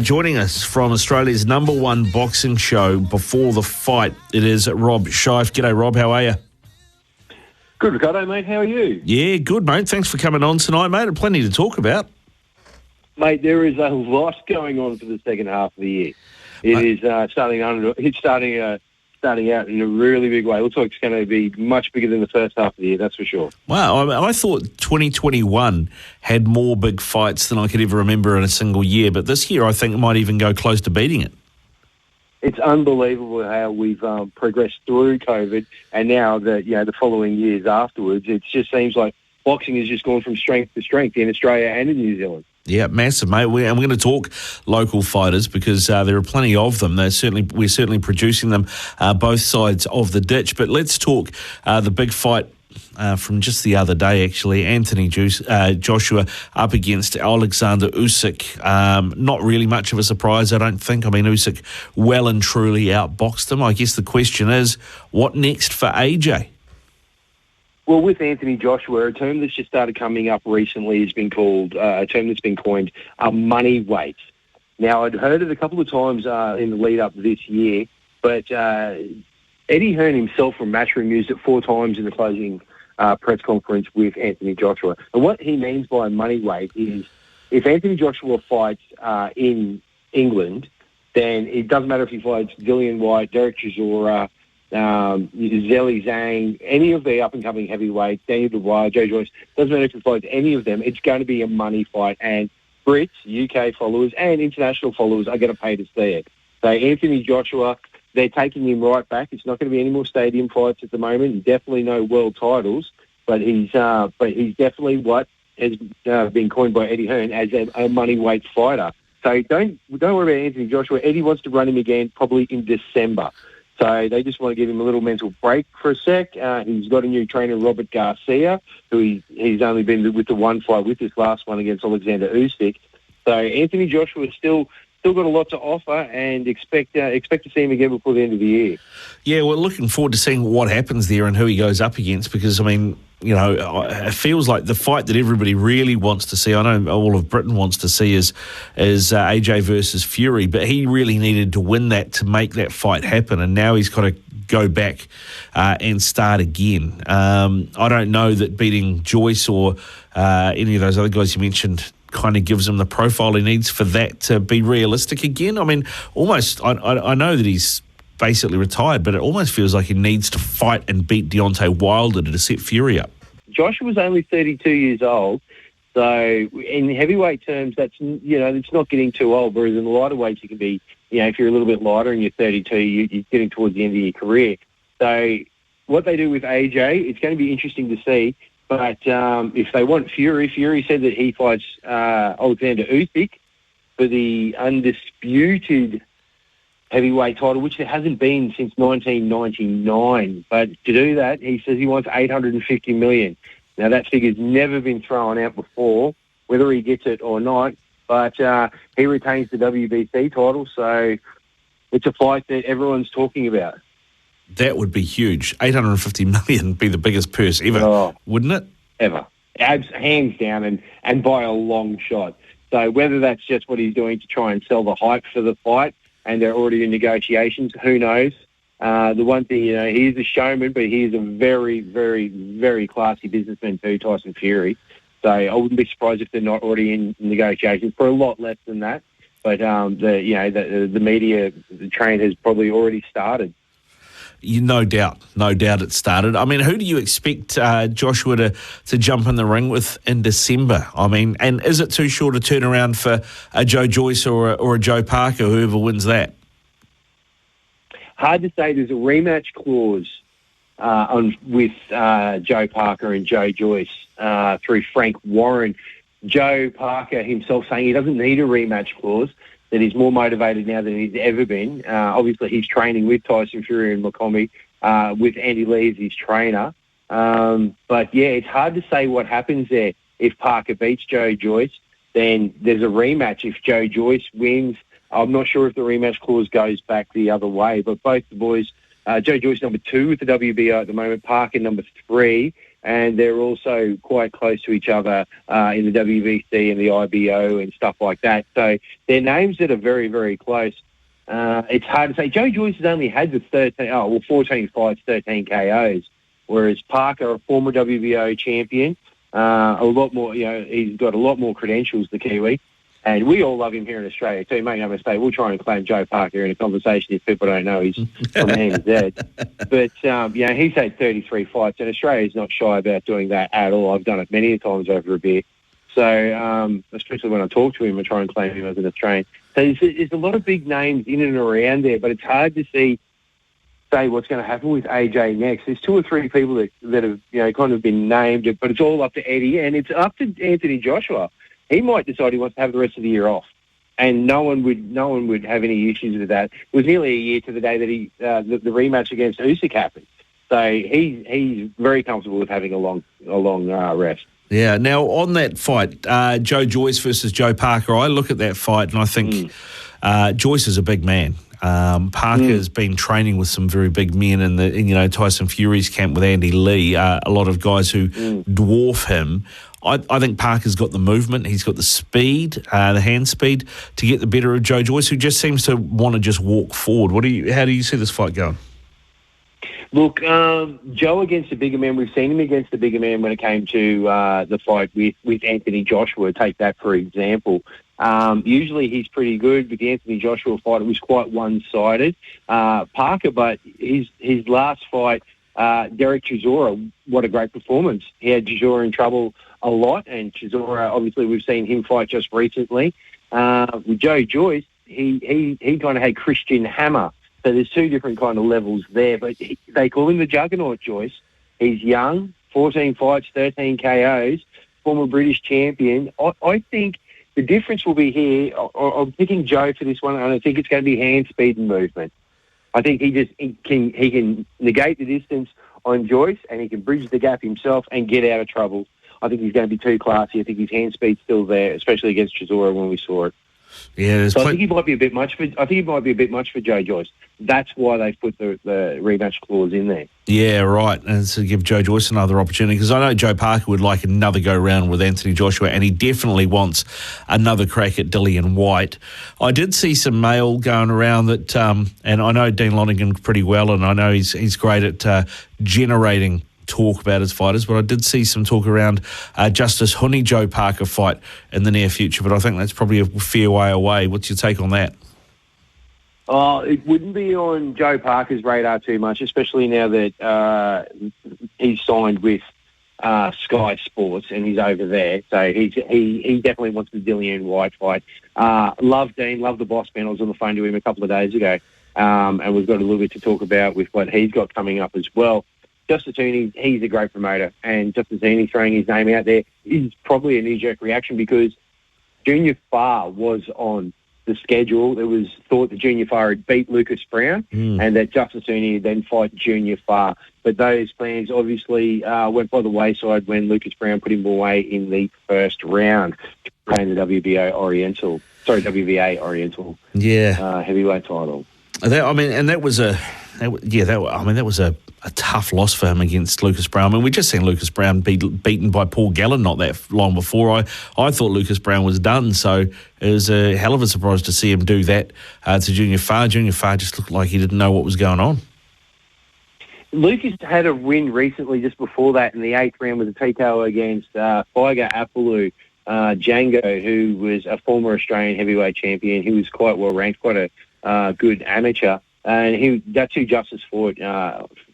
Joining us from Australia's #1 boxing show before the fight, it is Rob Schyff. G'day, Rob. How are you? Good, Riccardo, mate. How are you? Yeah, good, mate. Thanks for coming on tonight, mate. Plenty to talk about. Mate, there is a lot going on for the second half of the year. It is starting out in a really big way. It looks like it's going to be much bigger than the first half of the year, that's for sure. Wow, I thought 2021 had more big fights than I could ever remember in a single year, but this year I think it might even go close to beating it. It's unbelievable how we've progressed through COVID, and now the following years afterwards, it just seems like boxing has just gone from strength to strength in Australia and in New Zealand. Yeah, massive, mate. We're going to talk local fighters because there are plenty of them. We're certainly producing them both sides of the ditch. But let's talk the big fight from just the other day, actually. Anthony Joshua up against Alexander Usyk. Not really much of a surprise, I don't think. I mean, Usyk well and truly outboxed him. I guess the question is, what next for AJ? Well, with Anthony Joshua, a term that's just started coming up recently has been called, a term that's been coined, a money weight. Now, I'd heard it a couple of times in the lead-up this year, but Eddie Hearn himself from Matchroom used it 4 times in the closing press conference with Anthony Joshua. And what he means by money weight is if Anthony Joshua fights in England, then it doesn't matter if he fights Dillian Whyte, Derek Chisora, Zheli Zhang, any of the up-and-coming heavyweights, Daniel Dubois, Joe Joyce, doesn't matter if he fights any of them, it's going to be a money fight, and Brits, UK followers, and international followers are going to pay to see it. So Anthony Joshua, they're taking him right back. It's not going to be any more stadium fights at the moment, definitely no world titles, but he's definitely what has been coined by Eddie Hearn as a money weight fighter. So don't worry about Anthony Joshua. Eddie wants to run him again probably in December. So they just want to give him a little mental break for a sec. He's got a new trainer, Robert Garcia, who he's only been with the one fight with this last one against Alexander Usyk. So Anthony Joshua's still got a lot to offer, and expect to see him again before the end of the year. Yeah, we're looking forward to seeing what happens there and who he goes up against, because, I mean, you know, it feels like the fight that everybody really wants to see, I know all of Britain wants to see, is AJ versus Fury, but he really needed to win that to make that fight happen, and now he's got to go back and start again. I don't know that beating Joyce or any of those other guys you mentioned kind of gives him the profile he needs for that to be realistic again. I mean, almost, I know that he's basically retired, but it almost feels like he needs to fight and beat Deontay Wilder to set Fury up. Joshua's only 32 years old, so in heavyweight terms, it's not getting too old, whereas in the lighter weights, you can be, if you're a little bit lighter and you're 32, you're getting towards the end of your career. So what they do with AJ, it's going to be interesting to see. But if they want Fury said that he fights Alexander Usyk for the undisputed heavyweight title, which there hasn't been since 1999. But to do that, he says he wants $850 million. Now, that figure's never been thrown out before, whether he gets it or not. But he retains the WBC title, so it's a fight that everyone's talking about. That would be huge. $850 million would be the biggest purse ever, wouldn't it? Ever. Hands down, and by a long shot. So whether that's just what he's doing to try and sell the hype for the fight, and they're already in negotiations, who knows? The one thing, he is a showman, but he is a very, very, very classy businessman too, Tyson Fury. So I wouldn't be surprised if they're not already in negotiations for a lot less than that. But the media, the train has probably already started. No doubt it started. I mean, who do you expect Joshua to jump in the ring with in December? I mean, and is it too short a turnaround for a Joe Joyce or a Joe Parker, whoever wins that? Hard to say. There's a rematch clause with Joe Parker and Joe Joyce through Frank Warren. Joe Parker himself saying he doesn't need a rematch clause, that he's more motivated now than he's ever been. Obviously, he's training with Tyson Fury and Mukomi, with Andy Lee as his trainer. But, yeah, it's hard to say what happens there. If Parker beats Joe Joyce, then there's a rematch. If Joe Joyce wins, I'm not sure if the rematch clause goes back the other way. But both the boys, Joe Joyce number 2 with the WBO at the moment, Parker number 3. and they're also quite close to each other in the WBC and the IBO and stuff like that. So they're names that are very, very close. It's hard to say. Joe Joyce has only had the 14 fights, 13 KOs, whereas Parker, a former WBO champion, a lot more, he's got a lot more credentials, the Kiwi. And we all love him here in Australia too. Make no mistake, we'll try and claim Joe Parker in a conversation if people don't know he's from ANZ. But, he's had 33 fights, and Australia's not shy about doing that at all. I've done it many times over a beer. So, especially when I talk to him and try and claim him as an Australian. So there's a lot of big names in and around there, but it's hard to say what's going to happen with AJ next. There's 2 or 3 people that have, kind of been named, but it's all up to Eddie, and it's up to Anthony Joshua. He might decide he wants to have the rest of the year off, and no one would have any issues with that. It was nearly a year to the day that the rematch against Usyk happened. So he's very comfortable with having a long rest. Yeah. Now on that fight, Joe Joyce versus Joe Parker, I look at that fight and I think Joyce is a big man. Parker's been training with some very big men in Tyson Fury's camp with Andy Lee. A lot of guys who dwarf him. I think Parker's got the movement. He's got the speed, the hand speed to get the better of Joe Joyce, who just seems to want to just walk forward. How do you see this fight going? Look, Joe against the bigger man, we've seen him against the bigger man when it came to the fight with Anthony Joshua. Take that for example. Usually he's pretty good, but the Anthony Joshua fight, it was quite one-sided. Parker, but his last fight, Derek Chisora, what a great performance. He had Chisora in trouble a lot, and Chisora, obviously, we've seen him fight just recently. With Joe Joyce, he kind of had Christian Hammer. So there's 2 different kind of levels there, but they call him the Juggernaut, Joyce. He's young, 14 fights, 13 KOs, former British champion. I think the difference will be here. I'm picking Joe for this one, and I think it's going to be hand speed and movement. I think he can negate the distance on Joyce, and he can bridge the gap himself and get out of trouble. I think he's going to be too classy. I think his hand speed's still there, especially against Chisora when we saw it. Yeah, so I think he might be a bit much for Joe Joyce. That's why they've put the rematch clause in there. Yeah, right, and to give Joe Joyce another opportunity, because I know Joe Parker would like another go-round with Anthony Joshua, and he definitely wants another crack at Dillian White. I did see some mail going around that, and I know Dean Lonergan pretty well, and I know he's great at generating talk about his fighters, but I did see some talk around Justice Huni Joe Parker fight in the near future, but I think that's probably a fair way away. What's your take on that? It wouldn't be on Joe Parker's radar too much, especially now that he's signed with Sky Sports and he's over there. So he definitely wants the Dillian White fight. Love Dean, love the boss man. I was on the phone to him a couple of days ago, and we've got a little bit to talk about with what he's got coming up as well. Justice Huni, he's a great promoter, and Justice Huni throwing his name out there is probably a knee-jerk reaction because Junior Farr was on the schedule. It was thought that Junior Farr had beat Lucas Brown and that Justice Huni would then fight Junior Farr. But those plans obviously went by the wayside when Lucas Brown put him away in the first round to play in the WBA Oriental heavyweight title. That was a tough loss for him against Lucas Brown. I mean, we just seen Lucas Brown beaten by Paul Gallen not that long before. I thought Lucas Brown was done, so it was a hell of a surprise to see him do that to Junior Farr. Junior Farr just looked like he didn't know what was going on. Lucas had a win recently just before that in the 8th round with a TKO against Figer Apollo Django, who was a former Australian heavyweight champion. He was quite well ranked, quite a good amateur. And that's who Justice fought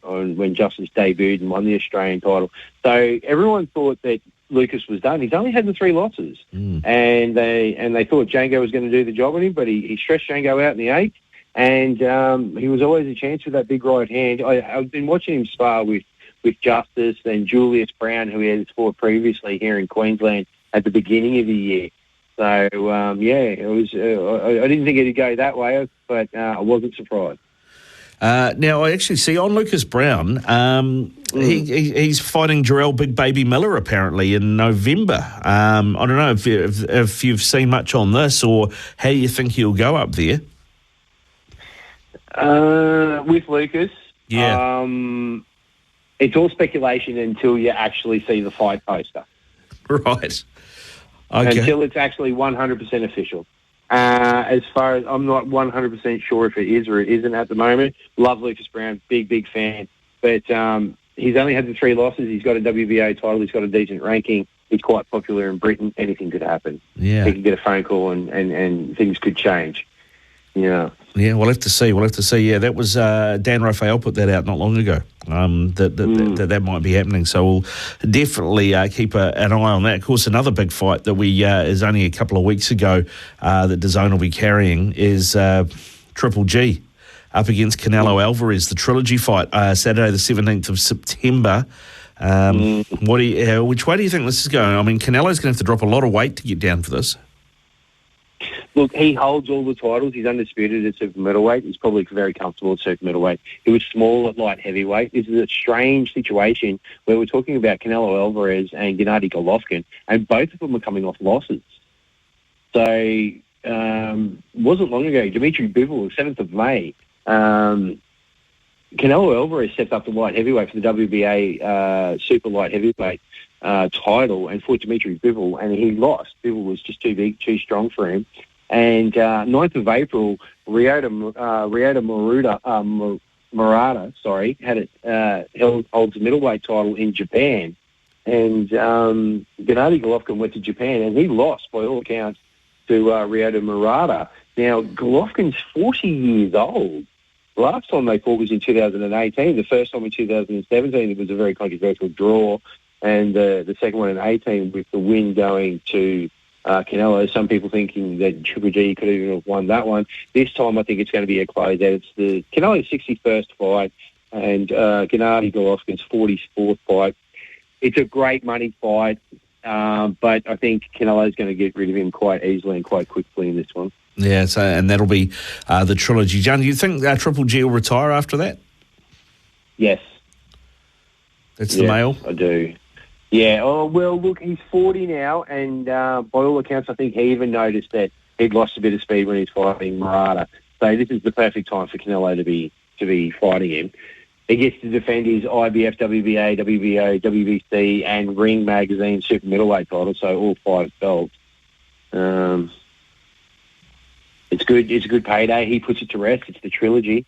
when Justice debuted and won the Australian title. So everyone thought that Lucas was done. He's only had the 3 losses. And they thought Django was going to do the job on him, but he stretched Django out in the 8th. And he was always a chance with that big right hand. I've been watching him spar with Justice and Julius Brown, who he had fought previously here in Queensland at the beginning of the year. So, it was. I didn't think it'd go that way, but I wasn't surprised. Now, I actually see on Lucas Brown, he's fighting Jarrell Big Baby Miller apparently in November. I don't know if you've seen much on this or how you think he'll go up there. With Lucas? Yeah. It's all speculation until you actually see the fight poster. Right. Okay. Until it's actually 100% official. As far as I'm not 100% sure if it is or it isn't at the moment. Love Lucas Brown, big fan. But he's only had the 3 losses. He's got a WBA title. He's got a decent ranking. He's quite popular in Britain. Anything could happen. Yeah. He could get a phone call and things could change. Yeah. Yeah, we'll have to see. Yeah, that was Dan Raphael put that out not long ago. That might be happening. So we'll definitely keep an eye on that. Of course, another big fight that is only a couple of weeks ago that DAZN will be carrying is Triple G up against Canelo Alvarez, the trilogy fight, Saturday the 17th of September. Which way do you think this is going? I mean, Canelo's going to have to drop a lot of weight to get down for this. Look, he holds all the titles. He's undisputed at super middleweight. He's probably very comfortable at super middleweight. He was small at light heavyweight. This is a strange situation where we're talking about Canelo Alvarez and Gennady Golovkin, and both of them are coming off losses. So, wasn't long ago, Dimitri Bivol, 7th of May, Canelo Alvarez stepped up to light heavyweight for the WBA super light heavyweight title and fought Dimitri Bivol, and he lost. Bivol was just too big, too strong for him. And 9th of April, Ryota Murata, holds the middleweight title in Japan. And Gennady Golovkin went to Japan, and he lost, by all accounts, to Ryota Murata. Now, Golovkin's 40 years old. Last time they fought was in 2018. The first time in 2017, it was a very controversial draw. And the second one in 18 with the win going to Canelo. Some people thinking that Triple G could even have won that one. This time I think it's going to be a closeout. It's the Canelo's 61st fight and Gennady Golovkin's 44th fight. It's a great money fight, but I think Canelo's going to get rid of him quite easily and quite quickly in this one. Yeah, and that'll be the trilogy. John, do you think Triple G will retire after that? Yes. That's the male? I do. Yeah, well, look, he's 40 now, and by all accounts, I think he even noticed that he'd lost a bit of speed when he was fighting Murata. So this is the perfect time for Canelo to be fighting him. He gets to defend his IBF, WBA, WBO, WBC, and Ring Magazine super middleweight titles, so all 5 belts. It's good. It's a good payday. He puts it to rest. It's the trilogy.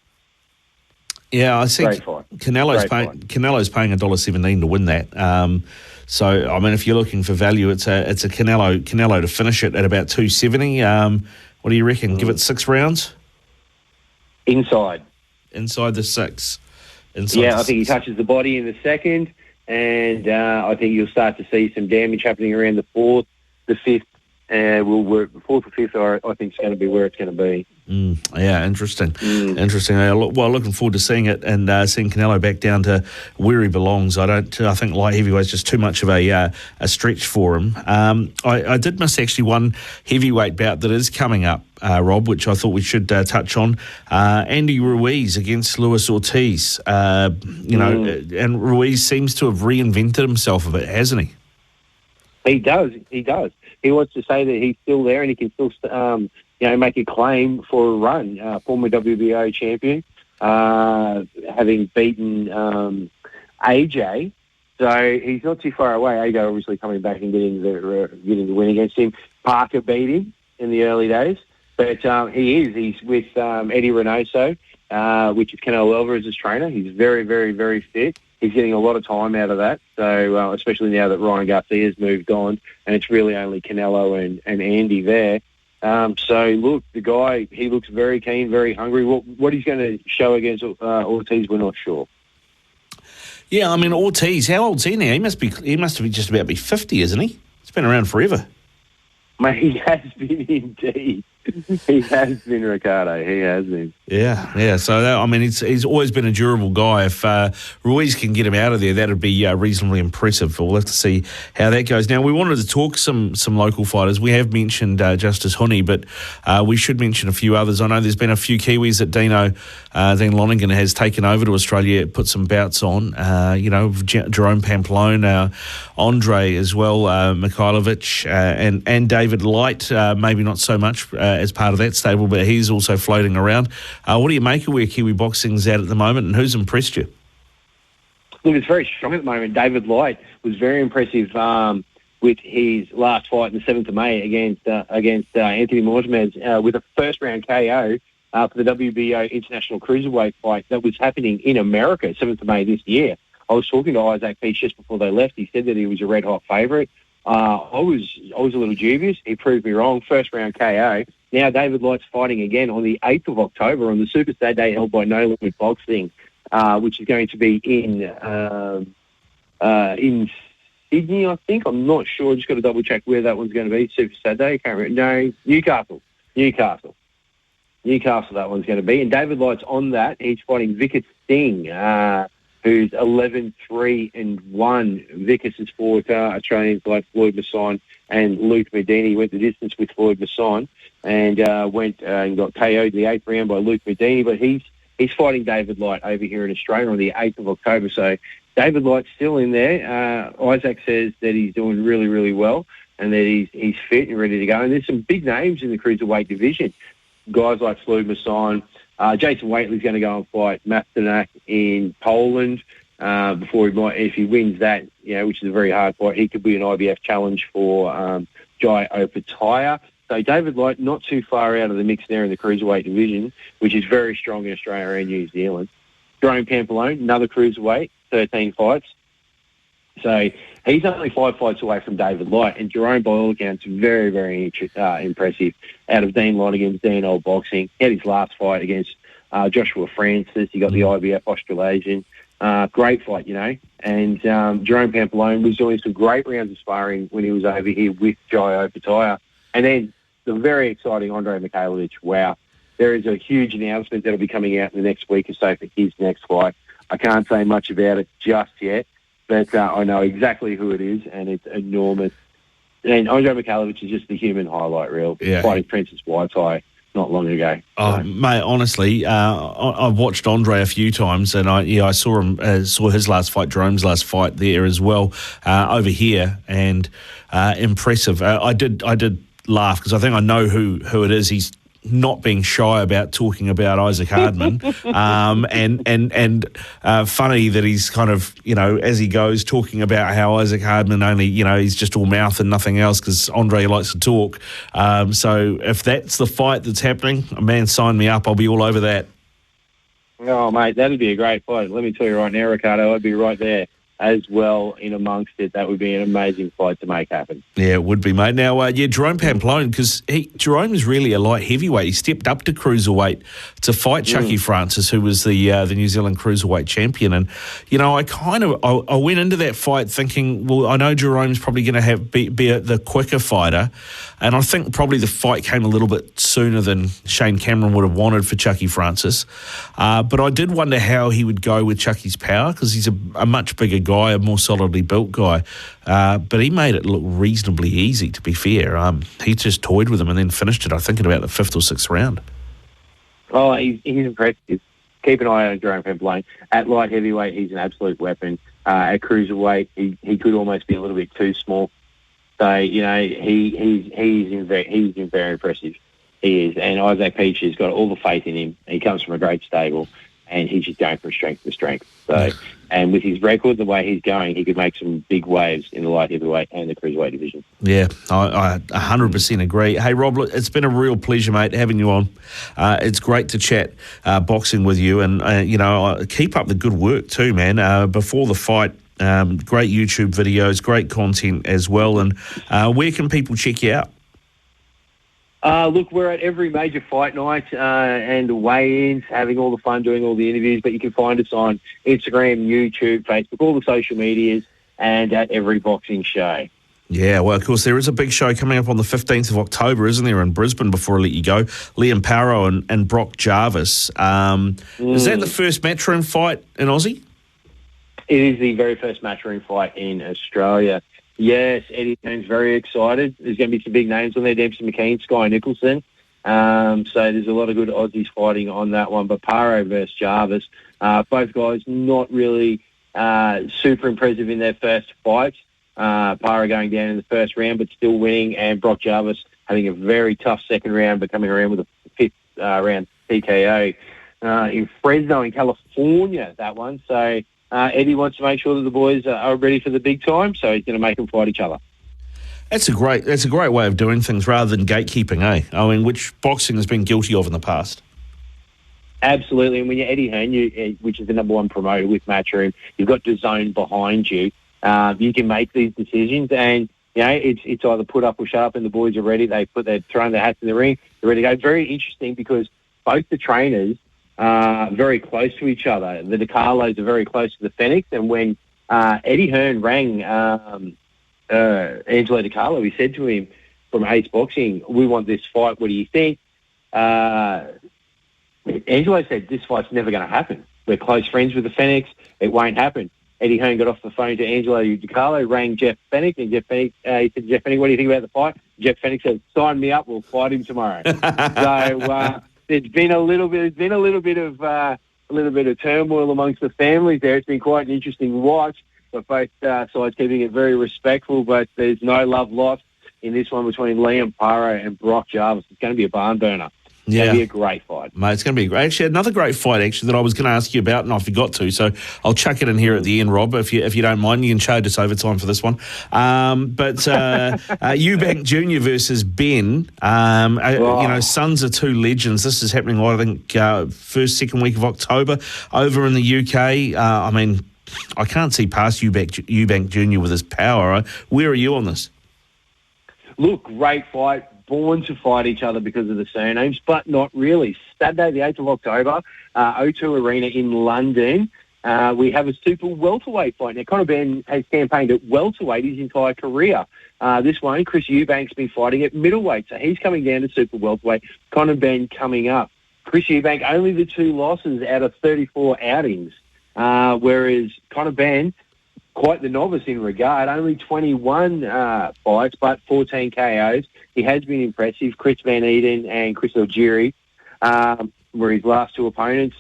Yeah, I think Canelo's paying $1.17 to win that. So, I mean, if you're looking for value, it's a Canelo to finish it at about $2.70. What do you reckon? Give it 6 rounds? Inside the 6. I think he touches the body in the second, and I think you'll start to see some damage happening around the 4th, the 5th. Will work. The 4th or 5th, I think, is going to be where it's going to be. Yeah, interesting. Well, looking forward to seeing it and seeing Canelo back down to where he belongs. I think light heavyweight's just too much of a stretch for him. I did miss actually one heavyweight bout that is coming up, Rob, which I thought we should touch on. Andy Ruiz against Luis Ortiz. And Ruiz seems to have reinvented himself a bit, hasn't he? He does. He wants to say that he's still there and he can still, make a claim for a run. Former WBO champion, having beaten AJ, so he's not too far away. AJ obviously coming back and getting the win against him. Parker beat him in the early days, but he's with Eddie Reynoso, which is Canelo Alvarez's trainer. He's very, very, very fit. He's getting a lot of time out of that, so especially now that Ryan Garcia's moved on, and it's really only Canelo and Andy there. So, look, the guy, he looks very keen, very hungry. What he's going to show against Ortiz, we're not sure. Yeah, I mean, Ortiz, how old's he now? He must be just about 50, isn't he? He's been around forever. Mate, he has been indeed. He has been, Riccardo. He has been. Yeah. So, he's always been a durable guy. If Ruiz can get him out of there, that would be reasonably impressive. We'll have to see how that goes. Now, we wanted to talk some local fighters. We have mentioned Justice Huni, but we should mention a few others. I know there's been a few Kiwis that Dean Lonergan has taken over to Australia, put some bouts on. Jerome Pamplon, Andre as well, Mikhailovich, and David Light, maybe not so much as part of that stable, but he's also floating around. What do you make of where Kiwi Boxing's at the moment, and who's impressed you? Look, it's very strong at the moment. David Light was very impressive with his last fight on the 7th of May against Anthony Morsmez with a first-round KO for the WBO International Cruiserweight fight that was happening in America, 7th of May this year. I was talking to Isaac Peach just before they left. He said that he was a red-hot favourite. I was a little dubious. He proved me wrong. First-round KO. Now David Light's fighting again on the 8th of October on the Super Saturday held by No Limit Boxing, which is going to be in Sydney, I think. I'm not sure. Just got to double-check where that one's going to be. Super Saturday. I can't remember. No, Newcastle, that one's going to be. And David Light's on that. He's fighting Vikas Singh, who's 11-3-1. Vikas has fought Australians like Floyd Masson and Luke Medini. He went the distance with Floyd Masson and went and got KO'd the 8th round by Luke Medini. But he's fighting David Light over here in Australia on the 8th of October. So David Light's still in there. Isaac says that he's doing really, really well and that he's fit and ready to go. And there's some big names in the cruiserweight division. Guys like Floyd Masson. Jason Waitley's going to go and fight Mastanak in Poland before if he wins that, which is a very hard fight, he could be an IBF challenge for Jai Opetaia. So David Light not too far out of the mix there in the cruiserweight division, which is very strong in Australia and New Zealand. Jerome Pamplon, another cruiserweight, 13 fights. So he's only 5 fights away from David Light, and Jerome, by all accounts, very, very impressive. Out of Dean Lonergan's DNL Boxing, he had his last fight against Joshua Francis. He got the IBF Australasian. Great fight, And Jerome Pamplon was doing some great rounds of sparring when he was over here with Jai Opetaia. And then the very exciting Andre Mikhailovich. Wow. There is a huge announcement that'll be coming out in the next week or so for his next fight. I can't say much about it just yet, but I know exactly who it is, and it's enormous. And Andre Mikhailovich is just the human highlight reel, fighting Francis Whiteye not long ago. Oh, mate, honestly, I've watched Andre a few times, and I saw him, saw his last fight, Jerome's last fight there as well, over here, and impressive. I did laugh because I think I know who it is. He's not being shy about talking about Isaac Hardman, and funny that he's kind of, as he goes, talking about how Isaac Hardman only, he's just all mouth and nothing else because Andre likes to talk. So if that's the fight that's happening, man, sign me up. I'll be all over that. Oh, mate, that'd be a great fight. Let me tell you right now, Riccardo, I'd be right there as well in amongst it. That would be an amazing fight to make happen. Yeah, it would be, mate. Now, Jerome Pamplon, because Jerome is really a light heavyweight. He stepped up to cruiserweight to fight Chucky Francis, who was the New Zealand cruiserweight champion. And, I went into that fight thinking, well, I know Jerome's probably going to be the quicker fighter. And I think probably the fight came a little bit sooner than Shane Cameron would have wanted for Chucky Francis. But I did wonder how he would go with Chucky's power because he's a much bigger guy, a more solidly built guy. But he made it look reasonably easy, to be fair. He just toyed with him and then finished it, I think, in about the 5th or 6th round. Oh, he's impressive. Keep an eye on Jerome Pamplon. At light heavyweight, he's an absolute weapon. At cruiserweight, he could almost be a little bit too small. So, he's very impressive. He is. And Isaac Peach has got all the faith in him. He comes from a great stable, and he's just going from strength to strength. So, and with his record, the way he's going, he could make some big waves in the light heavyweight and the cruiserweight division. Yeah, I 100% agree. Hey, Rob, it's been a real pleasure, mate, having you on. It's great to chat boxing with you, and, keep up the good work too, man. Before the fight, great YouTube videos, great content as well. And where can people check you out? Look, we're at every major fight night and the weigh-ins, having all the fun, doing all the interviews. But you can find us on Instagram, YouTube, Facebook, all the social medias, and at every boxing show. Yeah, well, of course, there is a big show coming up on the 15th of October, isn't there, in Brisbane, before I let you go. Liam Parrow and Brock Jarvis. Is that the first matchroom fight in Aussie? It is the very first matchroom fight in Australia. Yes, Eddie Hearn's very excited. There's going to be some big names on there, Dempsey McKean, Sky Nicholson. So there's a lot of good Aussies fighting on that one. But Parrow versus Jarvis, both guys not really super impressive in their first fights. Parrow going down in the first round but still winning, and Brock Jarvis having a very tough second round but coming around with a 5th round TKO in Fresno in California, that one. So Eddie wants to make sure that the boys are ready for the big time, so he's going to make them fight each other. That's a great way of doing things rather than gatekeeping, eh? I mean, which boxing has been guilty of in the past. Absolutely, and when you're Eddie Hearn, which is the number one promoter with Matchroom, you've got DAZN behind you. You can make these decisions, and it's either put up or shut up, and the boys are ready. They're throwing their hats in the ring. They're ready to go. Very interesting because both the trainers are very close to each other. The DiCarlos are very close to the Fenix, and when Eddie Hearn rang Angelo DiCarlo, he said to him from Ace Boxing, "We want this fight. What do you think?" Angelo said, "This fight's never going to happen. We're close friends with the Fenix. It won't happen." Eddie Hearn got off the phone to Angelo DiCarlo, rang Jeff Fenix, and he said, "Jeff Fenix, what do you think about the fight?" Jeff Fenix said, "Sign me up. We'll fight him tomorrow." So there's been a little bit of turmoil amongst the families there. It's been quite an interesting watch. But both sides keeping it very respectful, but there's no love lost in this one between Liam Paro and Brock Jarvis. It's going to be a barn burner. It's going to be a great fight. Mate, it's going to be great. Actually, another great fight, that I was going to ask you about, and I forgot to, so I'll chuck it in here at the end, Rob, if you don't mind. You can charge us overtime for this one. Eubank Jr. versus Ben. Sons are two legends. This is happening, I think, first, second week of October over in the UK. I can't see past Eubank Jr. with his power. Where are you on this? Look, great fight. Born to fight each other because of the surnames, but not really. Saturday, the 8th of October, O2 Arena in London. We have a super welterweight fight. Now, Conor Ben has campaigned at welterweight his entire career. This one, Chris Eubank's been fighting at middleweight, so he's coming down to super welterweight. Conor Ben coming up. Chris Eubank, only the 2 losses out of 34 outings. Whereas Conor Ben, quite the novice in regard, only 21 fights, but 14 KOs. He has been impressive. Chris Van Eden and Chris Algieri were his last 2 opponents.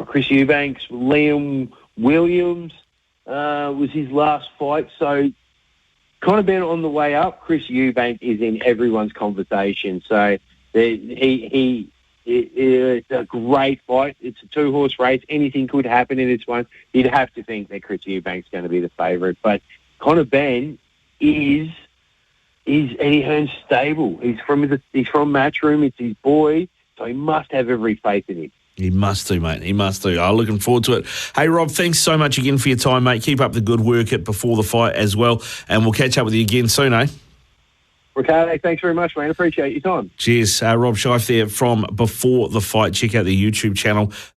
Chris Eubanks, Liam Williams was his last fight. So Conor Ben on the way up. Chris Eubank is in everyone's conversation. So it's a great fight. It's a 2-horse race. Anything could happen in this one. You'd have to think that Chris Eubank's going to be the favourite. But Conor Ben is Eddie Hearn's stable. He's from Matchroom. It's his boy, so he must have every faith in him. He must do, mate. He must do. I'm looking forward to it. Hey, Rob, thanks so much again for your time, mate. Keep up the good work before the fight as well, and we'll catch up with you again soon, eh? Riccardo, thanks very much, man. Appreciate your time. Cheers. Rob Schyff there from Before the Fight. Check out the YouTube channel.